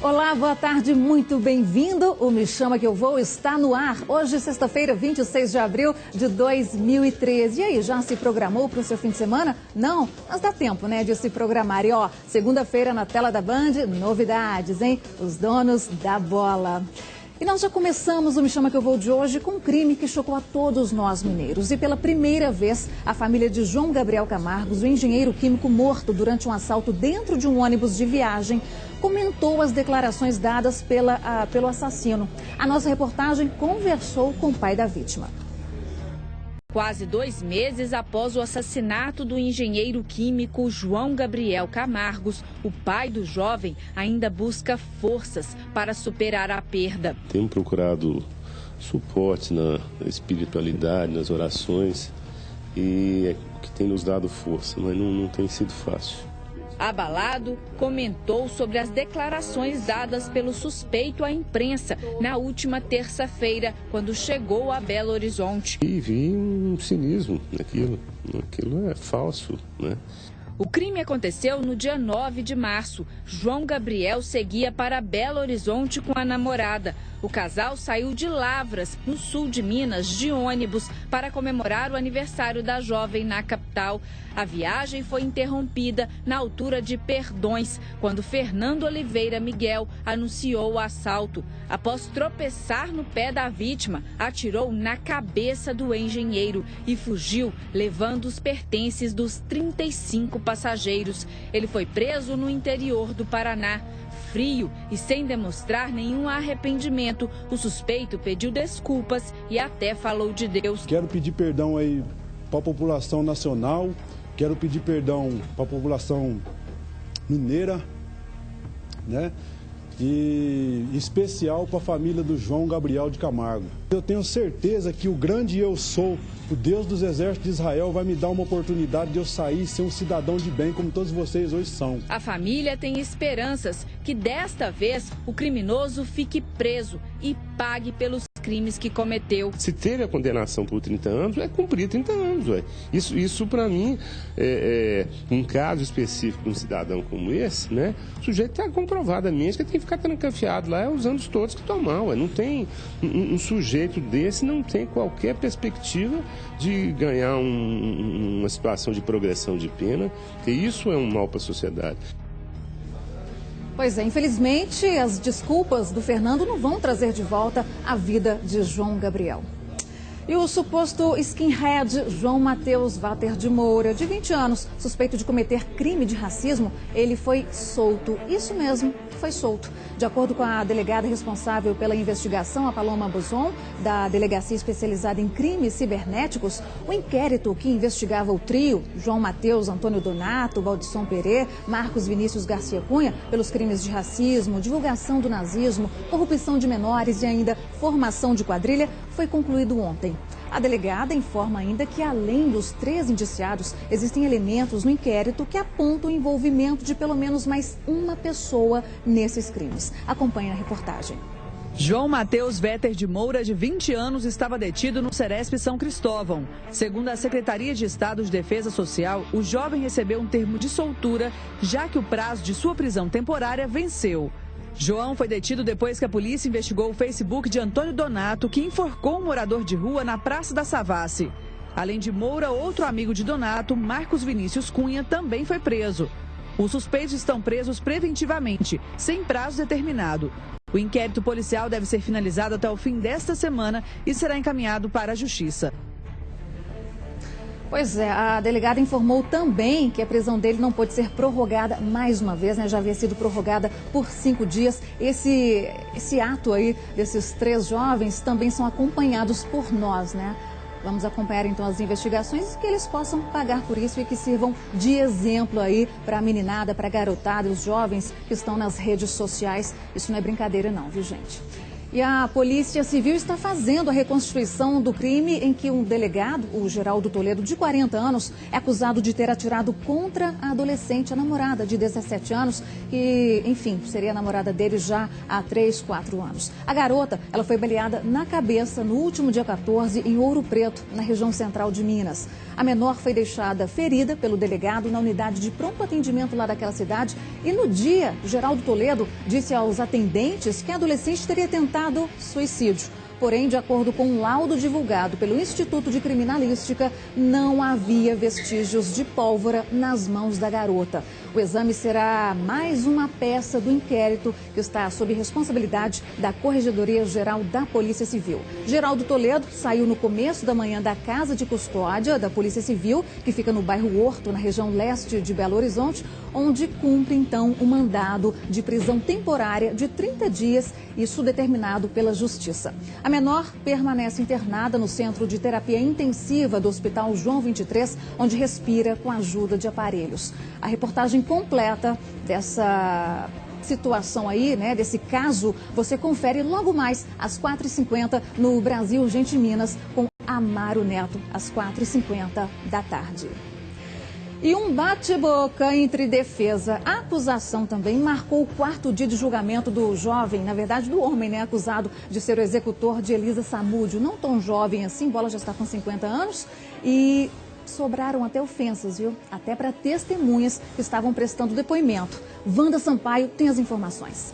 Olá, boa tarde, muito bem-vindo. O Me Chama Que Eu Vou está no ar. Hoje, sexta-feira, 26 de abril de 2013. E aí, já se programou para o seu fim de semana? Não? Mas dá tempo, né, de se programar. E ó, segunda-feira na tela da Band, novidades, hein? Os donos da bola. E nós já começamos o Me Chama Que Eu Vou de hoje com um crime que chocou a todos nós mineiros. E pela primeira vez, a família de João Gabriel Camargos, o engenheiro químico morto durante um assalto dentro de um ônibus de viagem, comentou as declarações dadas pelo assassino. A nossa reportagem conversou com o pai da vítima. Quase 2 meses após o assassinato do engenheiro químico João Gabriel Camargos, o pai do jovem ainda busca forças para superar a perda. Tenho procurado suporte na espiritualidade, nas orações, e é o que tem nos dado força, mas não tem sido fácil. Abalado, comentou sobre as declarações dadas pelo suspeito à imprensa na última terça-feira, quando chegou a Belo Horizonte. E vi um cinismo naquilo. Aquilo é falso, né? O crime aconteceu no dia 9 de março. João Gabriel seguia para Belo Horizonte com a namorada. O casal saiu de Lavras, no sul de Minas, de ônibus, para comemorar o aniversário da jovem na capital. A viagem foi interrompida na altura de Perdões, quando Fernando Oliveira Miguel anunciou o assalto. Após tropeçar no pé da vítima, atirou na cabeça do engenheiro e fugiu, levando os pertences dos 35 passageiros. Ele foi preso no interior do Paraná. Frio e sem demonstrar nenhum arrependimento, o suspeito pediu desculpas e até falou de Deus. Quero pedir perdão aí para a população nacional, quero pedir perdão para a população mineira, né? E especial para a família do João Gabriel de Camargo. Eu tenho certeza que o grande eu sou, o Deus dos exércitos de Israel, vai me dar uma oportunidade de eu sair e ser um cidadão de bem como todos vocês hoje são. A família tem esperanças que desta vez o criminoso fique preso e pague pelos crimes que cometeu. Se teve a condenação por 30 anos, é cumprir 30 anos. Ué. Isso para mim, um caso específico de um cidadão como esse, né? O sujeito está comprovadamente que tem que ficar trancafiado lá, os anos todos que tomar. Ué. Não tem um sujeito desse, não tem qualquer perspectiva de ganhar uma situação de progressão de pena, porque isso é um mal para a sociedade. Pois é, infelizmente, as desculpas do Fernando não vão trazer de volta a vida de João Gabriel. E o suposto skinhead João Mateus Vater de Moura, de 20 anos, suspeito de cometer crime de racismo, ele foi solto. Isso mesmo, foi solto. De acordo com a delegada responsável pela investigação, a Paloma Buzon, da Delegacia Especializada em Crimes Cibernéticos, o inquérito que investigava o trio, João Mateus, Antônio Donato, Valdisson Perê, Marcos Vinícius Garcia Cunha, pelos crimes de racismo, divulgação do nazismo, corrupção de menores e ainda formação de quadrilha, foi concluído ontem. A delegada informa ainda que, além dos 3 indiciados, existem elementos no inquérito que apontam o envolvimento de pelo menos mais uma pessoa nesses crimes. Acompanhe a reportagem. João Mateus Vater de Moura, de 20 anos, estava detido no Ceresp São Cristóvão. Segundo a Secretaria de Estado de Defesa Social, o jovem recebeu um termo de soltura, já que o prazo de sua prisão temporária venceu. João foi detido depois que a polícia investigou o Facebook de Antônio Donato, que enforcou um morador de rua na Praça da Savassi. Além de Moura, outro amigo de Donato, Marcos Vinícius Cunha, também foi preso. Os suspeitos estão presos preventivamente, sem prazo determinado. O inquérito policial deve ser finalizado até o fim desta semana e será encaminhado para a Justiça. Pois é, a delegada informou também que a prisão dele não pode ser prorrogada mais uma vez, né? Já havia sido prorrogada por 5 dias. Esse ato aí desses 3 jovens também são acompanhados por nós, né? Vamos acompanhar então as investigações e que eles possam pagar por isso e que sirvam de exemplo aí para a meninada, para a garotada, os jovens que estão nas redes sociais. Isso não é brincadeira não, viu, gente? E a Polícia Civil está fazendo a reconstituição do crime em que um delegado, o Geraldo Toledo, de 40 anos, é acusado de ter atirado contra a adolescente, a namorada de 17 anos, que, enfim, seria a namorada dele já há 3, 4 anos. A garota, ela foi baleada na cabeça no último dia 14 em Ouro Preto, na região central de Minas. A menor foi deixada ferida pelo delegado na unidade de pronto atendimento lá daquela cidade e no dia, Geraldo Toledo disse aos atendentes que a adolescente teria tentado suicídio. Porém, de acordo com um laudo divulgado pelo Instituto de Criminalística, não havia vestígios de pólvora nas mãos da garota. O exame será mais uma peça do inquérito que está sob responsabilidade da Corregedoria Geral da Polícia Civil. Geraldo Toledo saiu no começo da manhã da Casa de Custódia da Polícia Civil, que fica no bairro Horto, na região leste de Belo Horizonte, onde cumpre, então, um mandado de prisão temporária de 30 dias, isso determinado pela Justiça. A menor permanece internada no Centro de Terapia Intensiva do Hospital João 23, onde respira com a ajuda de aparelhos. A reportagem completa dessa situação aí, né, desse caso, você confere logo mais às 4h50 no Brasil Urgente Minas com Amaro Neto, às 4h50 da tarde. E um bate-boca entre defesa e acusação também marcou o 4º dia de julgamento do jovem, na verdade do homem, né, acusado de ser o executor de Elisa Samúdio. Não tão jovem assim, Bola já está com 50 anos e sobraram até ofensas, viu? Até para testemunhas que estavam prestando depoimento. Wanda Sampaio tem as informações.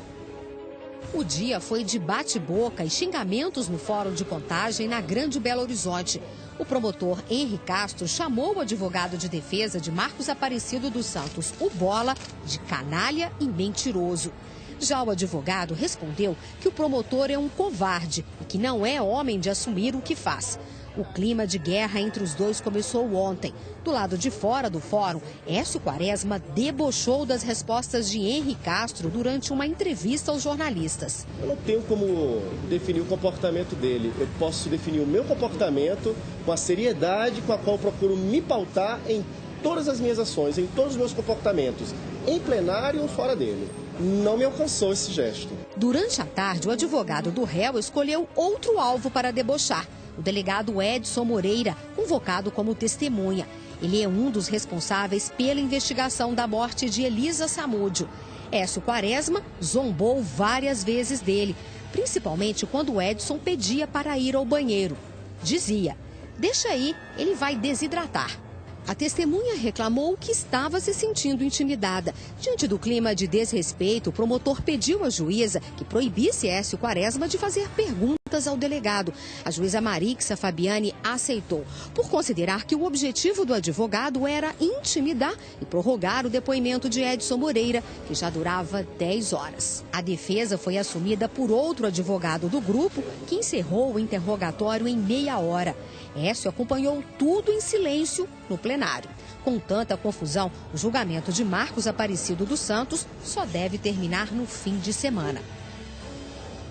O dia foi de bate-boca e xingamentos no Fórum de Contagem na Grande Belo Horizonte. O promotor Henri Castro chamou o advogado de defesa de Marcos Aparecido dos Santos, o Bola, de canalha e mentiroso. Já o advogado respondeu que o promotor é um covarde e que não é homem de assumir o que faz. O clima de guerra entre os dois começou ontem. Do lado de fora do fórum, Écio Quaresma debochou das respostas de Henri Castro durante uma entrevista aos jornalistas. Eu não tenho como definir o comportamento dele. Eu posso definir o meu comportamento com a seriedade com a qual eu procuro me pautar em todas as minhas ações, em todos os meus comportamentos, em plenário ou fora dele. Não me alcançou esse gesto. Durante a tarde, o advogado do réu escolheu outro alvo para debochar. O delegado Edson Moreira, convocado como testemunha. Ele é um dos responsáveis pela investigação da morte de Elisa Samúdio. Écio Quaresma zombou várias vezes dele, principalmente quando Edson pedia para ir ao banheiro. Dizia, deixa aí, ele vai desidratar. A testemunha reclamou que estava se sentindo intimidada. Diante do clima de desrespeito, o promotor pediu à juíza que proibisse Écio Quaresma de fazer perguntas ao delegado. A juíza Marixa Fabiani aceitou, por considerar que o objetivo do advogado era intimidar e prorrogar o depoimento de Edson Moreira, que já durava 10 horas. A defesa foi assumida por outro advogado do grupo, que encerrou o interrogatório em meia hora. Écio acompanhou tudo em silêncio no plenário. Com tanta confusão, o julgamento de Marcos Aparecido dos Santos só deve terminar no fim de semana.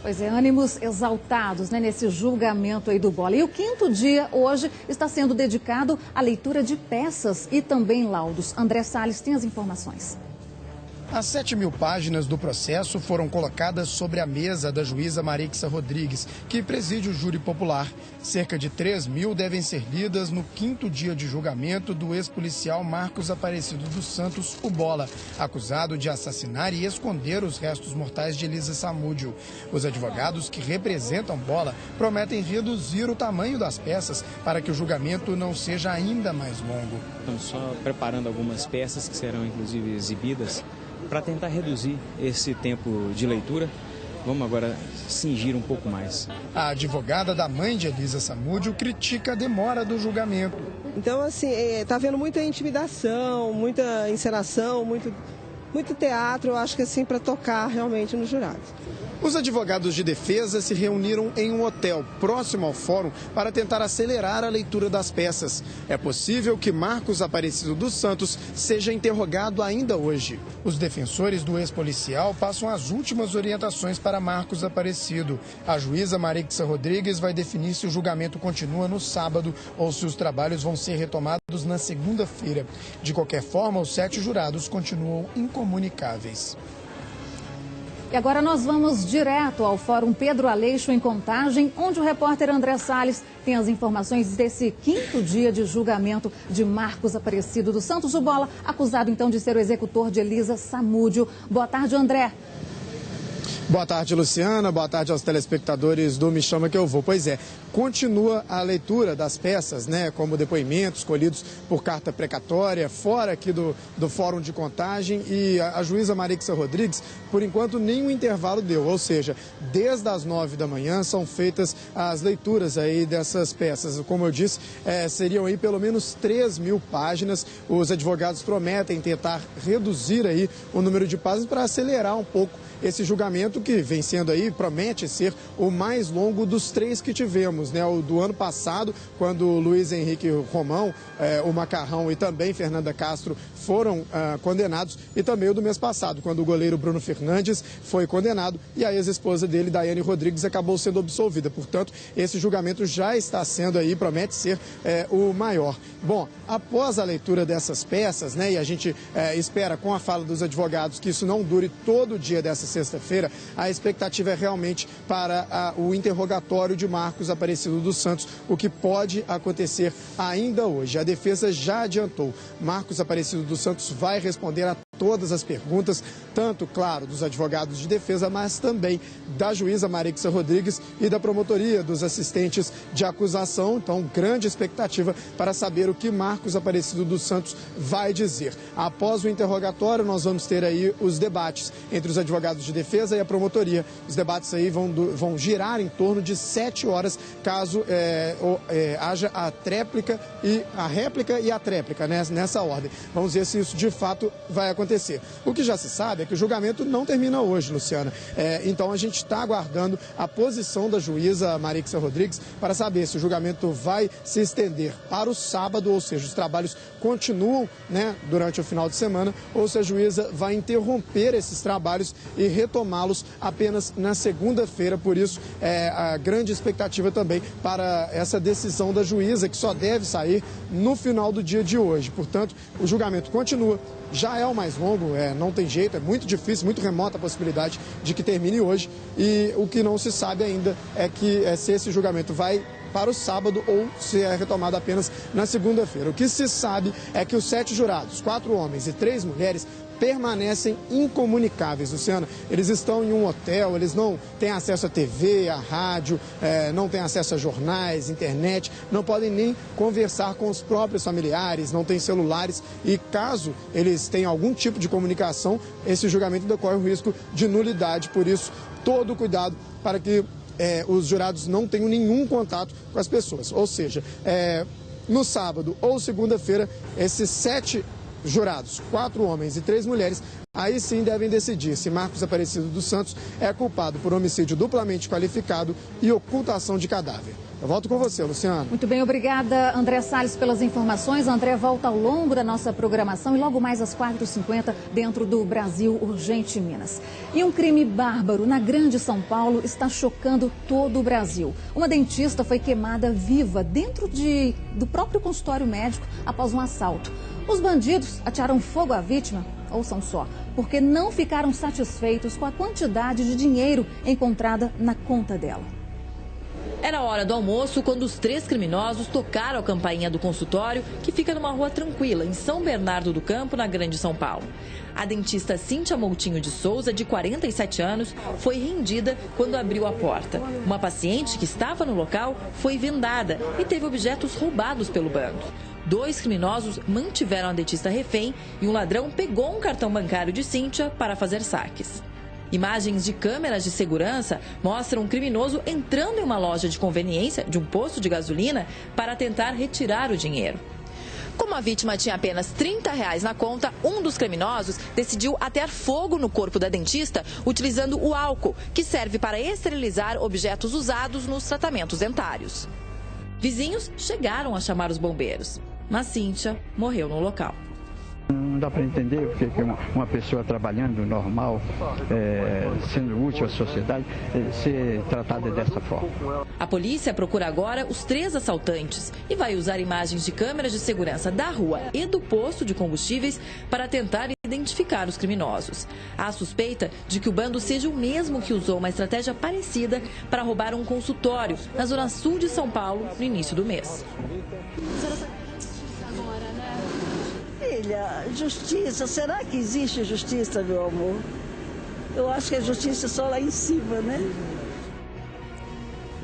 Pois é, ânimos exaltados, né, nesse julgamento aí do Bola. E o 5º dia, hoje, está sendo dedicado à leitura de peças e também laudos. André Salles tem as informações. As 7.000 páginas do processo foram colocadas sobre a mesa da juíza Marixa Rodrigues, que preside o júri popular. Cerca de 3.000 devem ser lidas no 5º dia de julgamento do ex-policial Marcos Aparecido dos Santos, o Bola, acusado de assassinar e esconder os restos mortais de Elisa Samúdio. Os advogados que representam Bola prometem reduzir o tamanho das peças para que o julgamento não seja ainda mais longo. Estamos só preparando algumas peças que serão inclusive exibidas para tentar reduzir esse tempo de leitura. Vamos agora cingir um pouco mais. A advogada da mãe de Elisa Samúdio critica a demora do julgamento. Então, assim, está havendo muita intimidação, muita encenação, muito teatro, eu acho que assim, para tocar realmente nos jurados. Os advogados de defesa se reuniram em um hotel próximo ao fórum para tentar acelerar a leitura das peças. É possível que Marcos Aparecido dos Santos seja interrogado ainda hoje. Os defensores do ex-policial passam as últimas orientações para Marcos Aparecido. A juíza Marixa Rodrigues vai definir se o julgamento continua no sábado ou se os trabalhos vão ser retomados na segunda-feira. De qualquer forma, os 7 jurados continuam incomunicáveis. E agora nós vamos direto ao Fórum Pedro Aleixo, em Contagem, onde o repórter André Salles tem as informações desse 5º dia de julgamento de Marcos Aparecido dos Santos do Bola, acusado então de ser o executor de Elisa Samúdio. Boa tarde, André. Boa tarde, Luciana. Boa tarde aos telespectadores do Me Chama Que Eu Vou. Pois é, continua a leitura das peças, né, como depoimentos colhidos por carta precatória, fora aqui do Fórum de Contagem, e a juíza Marixa Rodrigues, por enquanto, nenhum intervalo deu, ou seja, desde as 9 da manhã são feitas as leituras aí dessas peças. Como eu disse, seriam aí pelo menos 3.000 páginas. Os advogados prometem tentar reduzir aí o número de páginas para acelerar um pouco esse julgamento, que vem sendo aí, promete ser o mais longo dos 3 que tivemos, né? O do ano passado, quando Luiz Henrique Romão, o Macarrão e também Fernanda Castro foram condenados, e também o do mês passado, quando o goleiro Bruno Fernandes foi condenado e a ex-esposa dele, Daiane Rodrigues, acabou sendo absolvida. Portanto, esse julgamento já está sendo aí, promete ser o maior. Bom, após a leitura dessas peças, né, e a gente espera, com a fala dos advogados, que isso não dure todo o dia dessa sexta-feira, a expectativa é realmente para o interrogatório de Marcos Aparecido dos Santos, o que pode acontecer ainda hoje. A defesa já adiantou. Marcos Aparecido dos Santos vai responder a todas as perguntas, tanto, claro, dos advogados de defesa, mas também da juíza Marixa Rodrigues e da promotoria dos assistentes de acusação. Então, grande expectativa para saber o que Marcos Aparecido dos Santos vai dizer. Após o interrogatório, nós vamos ter aí os debates entre os advogados de defesa e a promotoria. Os debates aí vão girar em torno de 7 horas, caso haja a réplica e a tréplica, né, nessa ordem. Vamos ver se isso de fato vai acontecer. O que já se sabe é que o julgamento não termina hoje, Luciana. Então a gente está aguardando a posição da juíza Marixa Rodrigues para saber se o julgamento vai se estender para o sábado, ou seja, os trabalhos continuam, né, durante o final de semana, ou se a juíza vai interromper esses trabalhos e retomá-los apenas na segunda-feira. Por isso, a grande expectativa também para essa decisão da juíza, que só deve sair no final do dia de hoje. Portanto, o julgamento continua. Já é o mais longo, não tem jeito, é muito difícil, muito remota a possibilidade de que termine hoje. E o que não se sabe ainda é se esse julgamento vai para o sábado ou se é retomado apenas na segunda-feira. O que se sabe é que os 7 jurados, 4 homens e 3 mulheres, permanecem incomunicáveis, Luciana. Eles estão em um hotel, eles não têm acesso à TV, à rádio, não têm acesso a jornais, internet, não podem nem conversar com os próprios familiares, não têm celulares, e caso eles tenham algum tipo de comunicação, esse julgamento ainda corre o risco de nulidade. Por isso, todo o cuidado para que os jurados não tenham nenhum contato com as pessoas. Ou seja, no sábado ou segunda-feira, esses 7 jurados, 4 homens e 3 mulheres, aí sim devem decidir se Marcos Aparecido dos Santos é culpado por homicídio duplamente qualificado e ocultação de cadáver. Eu volto com você, Luciana. Muito bem, obrigada, André Salles, pelas informações. André volta ao longo da nossa programação e logo mais às 4h50 dentro do Brasil Urgente Minas. E um crime bárbaro na Grande São Paulo está chocando todo o Brasil. Uma dentista foi queimada viva dentro do próprio consultório médico após um assalto. Os bandidos atearam fogo à vítima, ouçam só, porque não ficaram satisfeitos com a quantidade de dinheiro encontrada na conta dela. Era hora do almoço quando os 3 criminosos tocaram a campainha do consultório, que fica numa rua tranquila, em São Bernardo do Campo, na Grande São Paulo. A dentista Cíntia Moutinho de Souza, de 47 anos, foi rendida quando abriu a porta. Uma paciente que estava no local foi vendada e teve objetos roubados pelo bando. 2 criminosos mantiveram a dentista refém e um ladrão pegou um cartão bancário de Cíntia para fazer saques. Imagens de câmeras de segurança mostram um criminoso entrando em uma loja de conveniência de um posto de gasolina para tentar retirar o dinheiro. Como a vítima tinha apenas R$30 na conta, um dos criminosos decidiu atear fogo no corpo da dentista utilizando o álcool, que serve para esterilizar objetos usados nos tratamentos dentários. Vizinhos chegaram a chamar os bombeiros, mas Cíntia morreu no local. Não dá para entender porque uma pessoa trabalhando normal, sendo útil à sociedade, ser tratada dessa forma. A polícia procura agora os 3 assaltantes e vai usar imagens de câmeras de segurança da rua e do posto de combustíveis para tentar identificar os criminosos. Há suspeita de que o bando seja o mesmo que usou uma estratégia parecida para roubar um consultório na zona sul de São Paulo no início do mês. Filha, justiça, será que existe justiça, meu amor? Eu acho que a justiça é só lá em cima, né?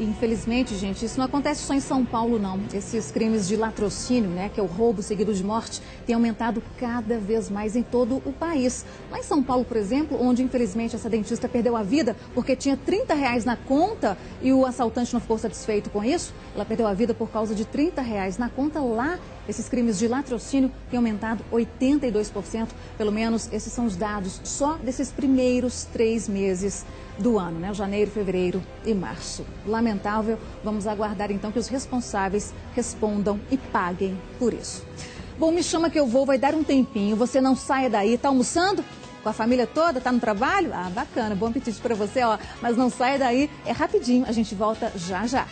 Infelizmente, gente, isso não acontece só em São Paulo, não. Esses crimes de latrocínio, né, que é o roubo seguido de morte, tem aumentado cada vez mais em todo o país. Lá em São Paulo, por exemplo, onde infelizmente essa dentista perdeu a vida porque tinha R$30 na conta e o assaltante não ficou satisfeito com isso, ela perdeu a vida por causa de R$30 na conta. Lá, esses crimes de latrocínio têm aumentado 82%. Pelo menos esses são os dados só desses primeiros 3 meses do ano, né? Janeiro, fevereiro e março. Lamentável, vamos aguardar então que os responsáveis respondam e paguem por isso. Bom, me chama que eu vou, vai dar um tempinho, você não saia daí, tá almoçando? Com a família toda, tá no trabalho? Ah, bacana, bom apetite para você, ó. Mas não saia daí, é rapidinho, a gente volta já já.